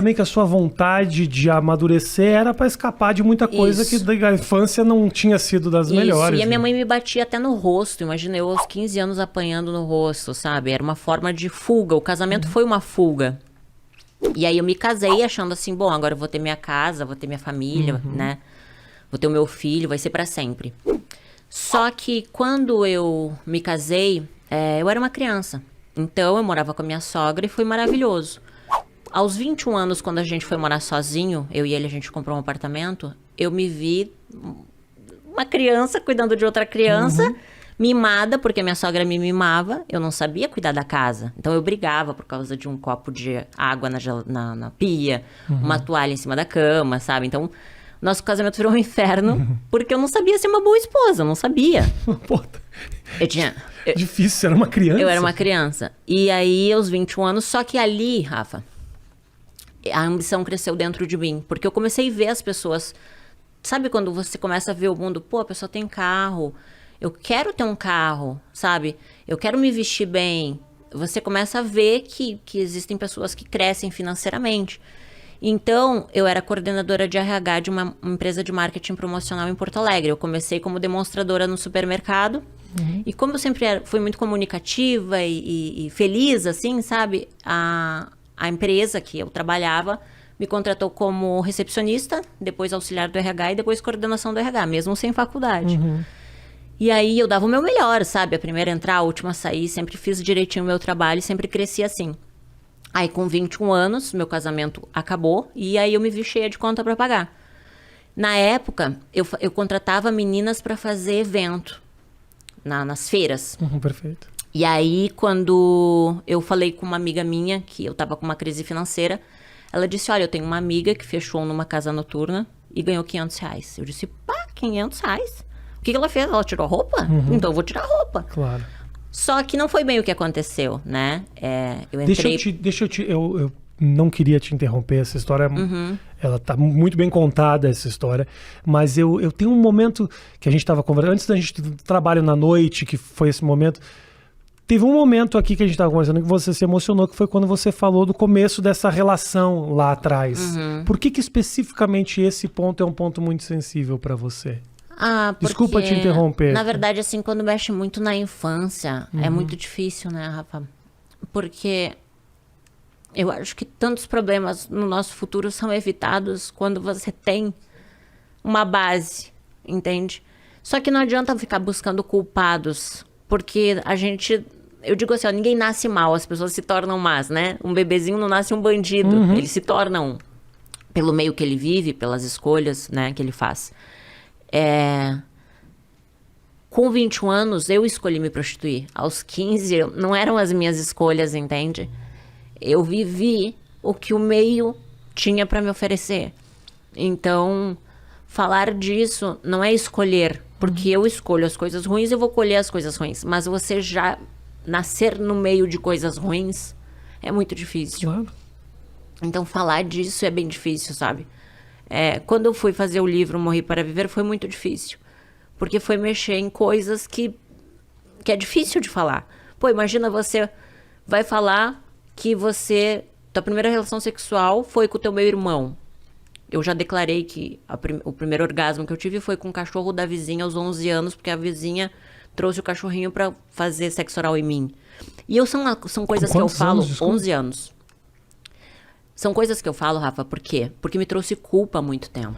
Também que a sua vontade de amadurecer era para escapar de muita coisa que da infância não tinha sido das melhores. E a minha mãe me batia até no rosto. Imagina eu aos 15 anos apanhando no rosto, sabe? Era uma forma de fuga. O casamento foi uma fuga. E aí eu me casei achando assim, bom, agora eu vou ter minha casa, vou ter minha família, né? Vou ter o meu filho, vai ser para sempre. Só que quando eu me casei, eu era uma criança. Então eu morava com a minha sogra e foi maravilhoso. Aos 21 anos, quando a gente foi morar sozinho, eu e ele, a gente comprou um apartamento, eu me vi uma criança cuidando de outra criança, mimada, porque minha sogra me mimava, eu não sabia cuidar da casa. Então eu brigava por causa de um copo de água na pia, uma toalha em cima da cama, sabe? Então, nosso casamento virou um inferno, porque eu não sabia ser uma boa esposa, eu não sabia. Pô, Eu tinha... difícil, você era uma criança. Eu era uma criança. E aí, aos 21 anos, só que ali, Rafa, a ambição cresceu dentro de mim. Porque eu comecei a ver as pessoas... Sabe quando você começa a ver o mundo? Pô, a pessoa tem carro. Eu quero ter um carro, sabe? Eu quero me vestir bem. Você começa a ver que existem pessoas que crescem financeiramente. Então, eu era coordenadora de RH de uma empresa de marketing promocional em Porto Alegre. Eu comecei como demonstradora no supermercado. E como eu sempre fui muito comunicativa e feliz, assim, sabe? A empresa que eu trabalhava me contratou como recepcionista, depois auxiliar do RH e depois coordenação do RH, mesmo sem faculdade. E aí eu dava o meu melhor, sabe? A primeira a entrar, a última a sair, sempre fiz direitinho o meu trabalho, sempre cresci assim. Aí com 21 anos, meu casamento acabou e aí eu me vi cheia de conta para pagar. Na época, eu contratava meninas para fazer evento nas feiras. Perfeito. E aí, quando eu falei com uma amiga minha, que eu tava com uma crise financeira, ela disse, olha, eu tenho uma amiga que fechou numa casa noturna e ganhou R$500. Eu disse, pá, R$500? O que ela fez? Ela tirou a roupa? Então eu vou tirar a roupa. Claro. Só que não foi bem o que aconteceu, né? Eu entrei... Eu não queria te interromper, essa história, ela tá muito bem contada, essa história, mas eu tenho um momento que a gente estava conversando, antes da gente do trabalho na noite, que foi esse momento, teve um momento aqui que a gente estava conversando que você se emocionou, que foi quando você falou do começo dessa relação lá atrás. Por que especificamente esse ponto é um ponto muito sensível para você? Desculpa te interromper. Na verdade, assim, quando mexe muito na infância, é muito difícil, né, Rafa? Porque eu acho que tantos problemas no nosso futuro são evitados quando você tem uma base, entende? Só que não adianta ficar buscando culpados, porque a gente... Eu digo assim, ó, ninguém nasce mal, as pessoas se tornam más, né? Um bebezinho não nasce um bandido, ele se torna um. Pelo meio que ele vive, pelas escolhas, né, que ele faz. Com 21 anos, eu escolhi me prostituir. Aos 15, não eram as minhas escolhas, entende? Eu vivi o que o meio tinha para me oferecer. Então, falar disso não é escolher, porque eu escolho as coisas ruins e eu vou colher as coisas ruins. Mas você já nascer no meio de coisas ruins é muito difícil. Claro. Então, falar disso é bem difícil, sabe? Quando eu fui fazer o livro Morri para Viver, foi muito difícil. Porque foi mexer em coisas que é difícil de falar. Pô, imagina você vai falar que tua primeira relação sexual foi com o teu meu irmão. Eu já declarei que o primeiro orgasmo que eu tive foi com o cachorro da vizinha aos 11 anos, porque a vizinha trouxe o cachorrinho pra fazer sexo oral em mim. E são coisas que eu falo, 11 anos. São coisas que eu falo, Rafa, por quê? Porque me trouxe culpa há muito tempo.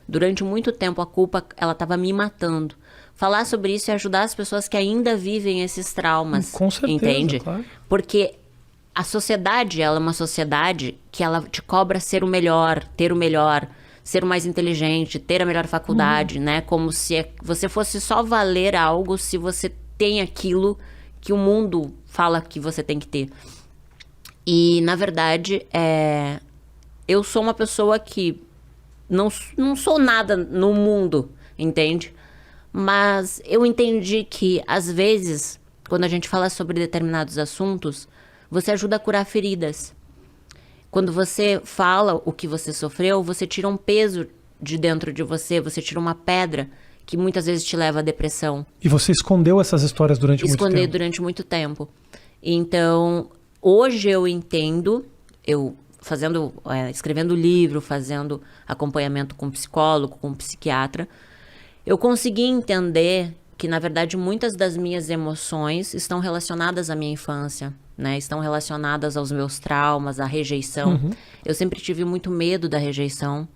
Durante muito tempo, a culpa, ela tava me matando. Falar sobre isso e ajudar as pessoas que ainda vivem esses traumas. Com certeza, entende? Claro. Porque a sociedade, ela é uma sociedade que ela te cobra ser o melhor, ter o melhor, ser o mais inteligente, ter a melhor faculdade, né? Como se você fosse só valer algo se você tem aquilo que o mundo fala que você tem que ter. E, na verdade, eu sou uma pessoa que não sou nada no mundo, entende? Mas eu entendi que, às vezes, quando a gente fala sobre determinados assuntos, você ajuda a curar feridas. Quando você fala o que você sofreu, você tira um peso de dentro de você, você tira uma pedra que muitas vezes te leva à depressão. E você escondeu essas histórias durante muito tempo? Esconder durante muito tempo. Então, hoje eu entendo, eu escrevendo livro, fazendo acompanhamento com psicólogo, com psiquiatra, eu consegui entender que, na verdade, muitas das minhas emoções estão relacionadas à minha infância, né? Estão relacionadas aos meus traumas, à rejeição. Eu sempre tive muito medo da rejeição.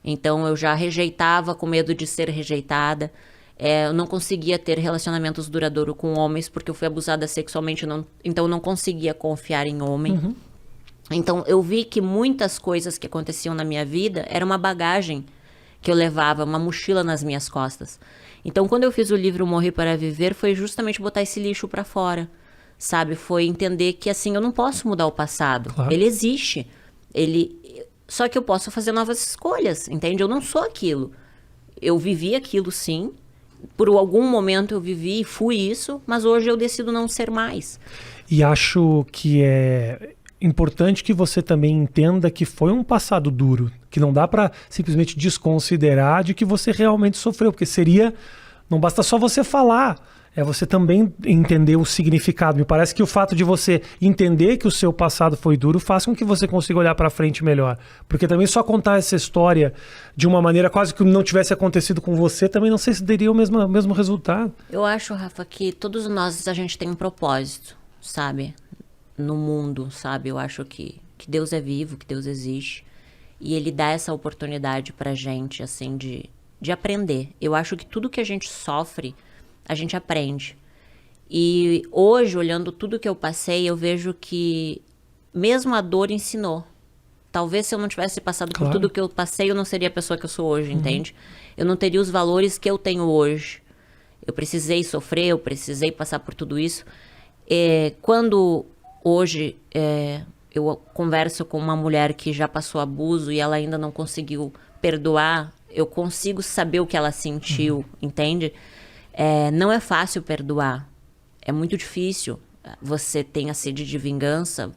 Então, eu já rejeitava com medo de ser rejeitada. Eu não conseguia ter relacionamentos duradouros com homens, porque eu fui abusada sexualmente, então eu não conseguia confiar em homem. Então, eu vi que muitas coisas que aconteciam na minha vida era uma bagagem que eu levava, uma mochila nas minhas costas. Então, quando eu fiz o livro Morrer para Viver, foi justamente botar esse lixo para fora, sabe? Foi entender que, assim, eu não posso mudar o passado. Claro. Ele existe. Só que eu posso fazer novas escolhas, entende? Eu não sou aquilo. Eu vivi aquilo, sim. Por algum momento eu vivi e fui isso, mas hoje eu decido não ser mais. E acho que é importante que você também entenda que foi um passado duro, que não dá para simplesmente desconsiderar de que você realmente sofreu, porque não basta só você falar, é você também entender o significado. Me parece que o fato de você entender que o seu passado foi duro faz com que você consiga olhar para frente melhor, porque também só contar essa história de uma maneira quase que não tivesse acontecido com você, também não sei se daria o mesmo resultado. Eu acho, Rafa, que todos nós, a gente tem um propósito, sabe? No mundo, sabe? Eu acho que Deus é vivo, que Deus existe. E Ele dá essa oportunidade pra gente, assim, de aprender. Eu acho que tudo que a gente sofre, a gente aprende. E hoje, olhando tudo que eu passei, eu vejo que mesmo a dor ensinou. Talvez se eu não tivesse passado por tudo que eu passei, eu não seria a pessoa que eu sou hoje, entende? Eu não teria os valores que eu tenho hoje. Eu precisei sofrer, eu precisei passar por tudo isso. Quando hoje eu converso com uma mulher que já passou abuso e ela ainda não conseguiu perdoar, eu consigo saber o que ela sentiu, entende? Não é fácil perdoar. É muito difícil. Você tem a sede de vingança,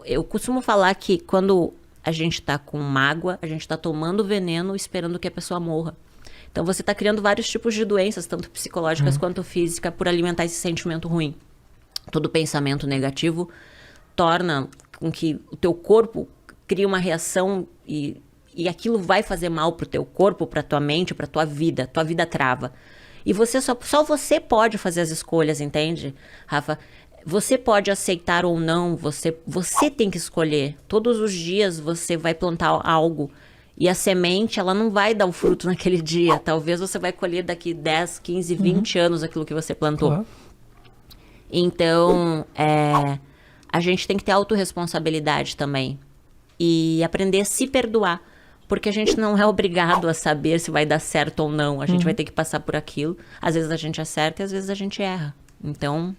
eu costumo falar que quando a gente tá com mágoa, a gente tá tomando veneno esperando que a pessoa morra. Então você tá criando vários tipos de doenças, tanto psicológicas quanto físicas, por alimentar esse sentimento ruim. Todo pensamento negativo torna com que o teu corpo crie uma reação e aquilo vai fazer mal pro teu corpo, pra tua mente, pra tua vida trava. E você só você pode fazer as escolhas, entende, Rafa? Você pode aceitar ou não, você tem que escolher. Todos os dias você vai plantar algo e a semente, ela não vai dar o fruto naquele dia. Talvez você vai colher daqui 10, 15, 20 anos aquilo que você plantou. Claro. Então, a gente tem que ter autorresponsabilidade também. E aprender a se perdoar. Porque a gente não é obrigado a saber se vai dar certo ou não. A gente vai ter que passar por aquilo. Às vezes a gente acerta e às vezes a gente erra. Então,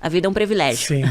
a vida é um privilégio. Sim.